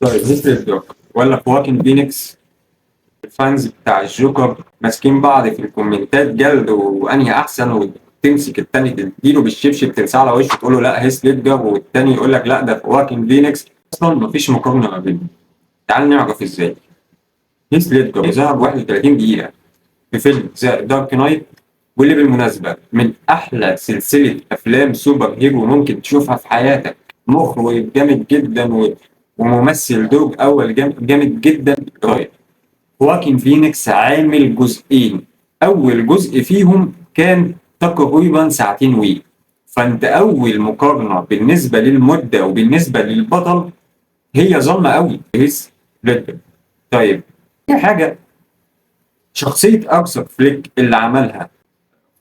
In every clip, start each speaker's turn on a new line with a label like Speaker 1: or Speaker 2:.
Speaker 1: طيب هيث ليدجر ولا خواكين فينيكس؟ الفانز بتاع الجوكر ماسكين بعض في الكومنتات جلد، وانهي احسن، وتمسك التاني تديله بالشبشب تلسع على وشه تقول له لا هيث ليدجر، والتاني يقول لك لا ده خواكين فينيكس. اصلا مفيش مقارنه ما بينهم. تعال نعرف ازاي. هيث ليدجر ظهر 31 دقيقه في فيلم ذا دارك نايت، واللي بالمناسبة من أحلى سلسلة أفلام سوبر هيرو ممكن تشوفها في حياتك. مخرج جامد جدا وممثل دور أول جامد جدا. رايق. خواكين فينيكس عامل جزئين، أول جزء فيهم كان تقريبا ساعتين فأنت أول مقارنة بالنسبة للمدة وبالنسبة للبطل هي ظلمة قوي. هيث ليدجر. طيب في حاجة، شخصية أرثر فليك اللي عملها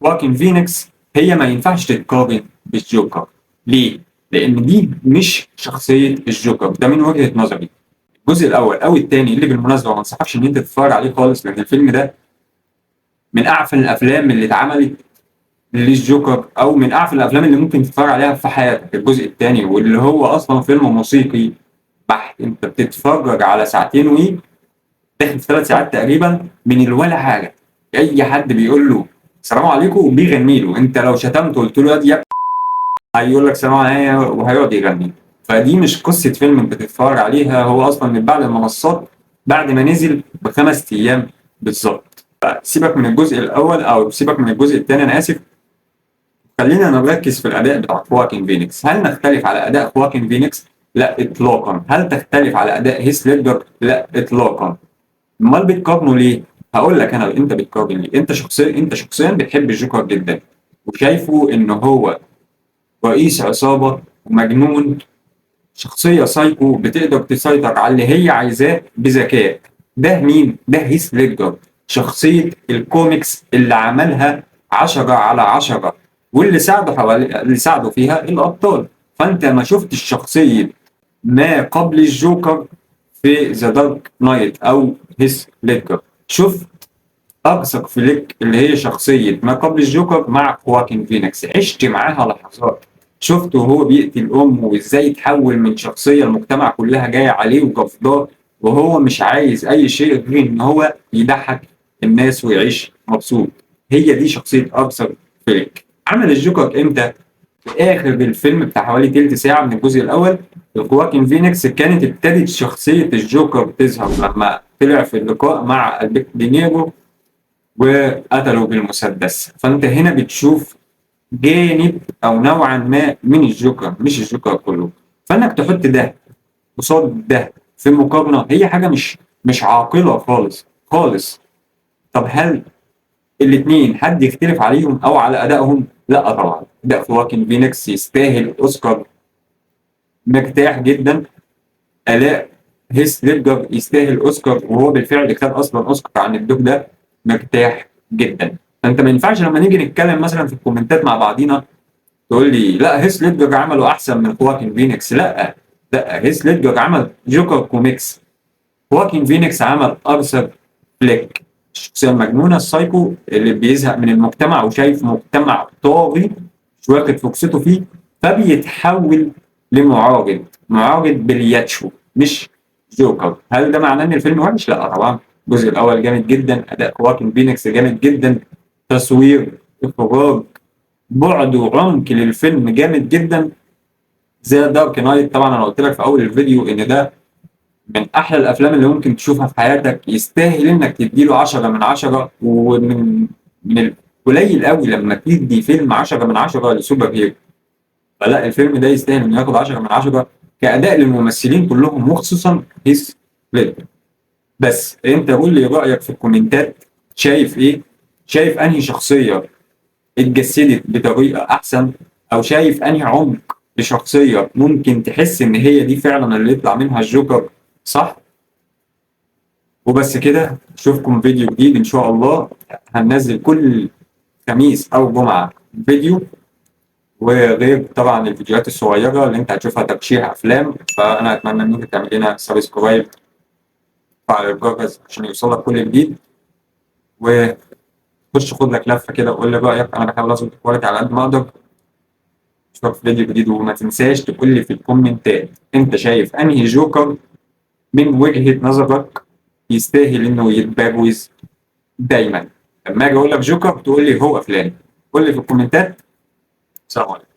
Speaker 1: واكين فينيكس هي ما ينفعش تتقارن بالجوكر. ليه؟ لأن دي مش شخصية الجوكر، ده من وجهة نظري. الجزء الأول أو الثاني اللي بالمناسبة ما انصحكش إن أنت تتفرج عليه خالص، لأن الفيلم ده من أعفن الأفلام اللي اتعملت للجوكر، أو من أعفن الأفلام اللي ممكن تتفرج عليها في حياتك. الجزء الثاني واللي هو أصلا فيلم موسيقي بحت، أنت بتتفرج على ساعتين داخل في 3 ساعات تقريبا من الولا حاجة. أي حد بيقول له السلام عليكم بيغني له، أنت لو شتمته قلت له يا هيقول لك سلام عليكم وهيقعد يغني. فدي مش قصة فيلم انت تتفرج عليها، هو اصلا من بعد المنصات بعد ما نزل ب5 ايام بالظبط. فسيبك من الجزء الاول او سيبك من الجزء الثاني، انا اسف. خلينا نركز في الاداء بتاع خواكين فينيكس. هل نختلف على اداء خواكين فينيكس؟ لا اطلاقا. هل تختلف على اداء هيث ليدجر؟ لا اطلاقا. امال بتقارنوا ليه؟ هقول لك انا انت بتقارن ليه. انت شخصيا بتحب الجوكر جدا، وشايفه ان هو رئيس عصابة ومجنون، شخصية سايكو بتقدر تسيطر على اللي هي عايزاه بذكاء. ده مين؟ ده هيث ليدجر، شخصية الكوميكس اللي عملها 10/10، واللي اللي ساعده فيها الأبطال. فأنت ما شفتش شخصية ما قبل الجوكر في ذا دارك نايت أو هيث ليدجر. شفت أرثر فليك اللي هي شخصية ما قبل الجوكر مع خواكين فينيكس، عشت معاها لحظات. شفته وهو بيقتل أمه وإزاي تحول من شخصية المجتمع كلها جاية عليه وقفضاه، وهو مش عايز أي شيء غير إن هو يضحك الناس ويعيش مبسوط. هي دي شخصية أرثر فليك. عمل الجوكر إمتى؟ في آخر الفيلم بتاع حوالي تلت ساعة من الجزء الأول. خواكين فينيكس كانت ابتدت شخصية الجوكر تظهر لما طلع في اللقاء مع البيك دينيرو وقتلوا بالمسدس. فانت هنا بتشوف جانب او نوعا ما من الجوكر، مش الجوكر كله. فانك تحط ده قصاد ده في مقارنه هي حاجه مش عاقله خالص خالص. طب هل الاثنين حد يختلف عليهم او على ادائهم؟ لا طبعا. اداء خواكين فينيكس يستاهل اوسكار مرتاح جدا. اداء هيث ليدجر يستاهل اوسكار، وهو بالفعل خد اصلا اوسكار عن الدور ده مرتاح جدا. فانت ما ينفعش لما نيجي نتكلم مثلا في الكومنتات مع بعضينا تقول لي لا هيث ليدجر عمله احسن من خواكين فينيكس. لا لا، هيث ليدجر عمل جوكر كوميكس، خواكين فينيكس عمل ارثر فليك، الشخصيه المجنونه السايكو اللي بيزهق من المجتمع وشايف مجتمع طاغي مش واخد فرصته فيه، فبيتحول لمعارض، معارض بالياتشو مش جوكر. هل ده معناه ان الفيلم وحش؟ لا طبعا. الجزء الاول جامد جدا، اداء خواكين فينيكس جامد جدا، تصوير، اخراج، بعد وعمق للفيلم جامد جدا. زي دارك نايت طبعا انا قلت لك في اول الفيديو ان ده من احلى الافلام اللي ممكن تشوفها في حياتك، يستاهل انك تديله 10/10. ومن القليل قوي لما تدي فيلم 10/10 لسوبر هيرو. فلا الفيلم ده يستاهل انه ياخد 10/10 كاداء للممثلين كلهم، وخصوصا هيث ليدجر. بس انت قول لي رايك في الكومنتات. شايف ايه؟ شايف انهي شخصيه اتجسدت بطريقه احسن، او شايف انهي عمق لشخصيه ممكن تحس ان هي دي فعلا اللي يطلع منها الجوكر صح؟ وبس كده. اشوفكم فيديو جديد ان شاء الله. هننزل كل خميس او جمعه فيديو، وغير طبعا الفيديوهات الصغيره اللي انت هتشوفها ترشيح افلام. فانا اتمنى ان انت تعمل لنا سبسكرايب وفعل الجرس عشان يوصلك كل جديد، وخش خد لك لفه كده وقول لي رايك. انا بحاول اظبط الكواليتي على قد ما اقدر. اشوفك في فيديو جديد، وما تنساش تقول لي في الكومنتات انت شايف انهي جوكر من وجهة نظرك يستاهل انه يتبروز دايما؟ لما اجي اقول لك جوكر تقول لي هو فلان. قول لي في الكومنتات. سلام عليكم.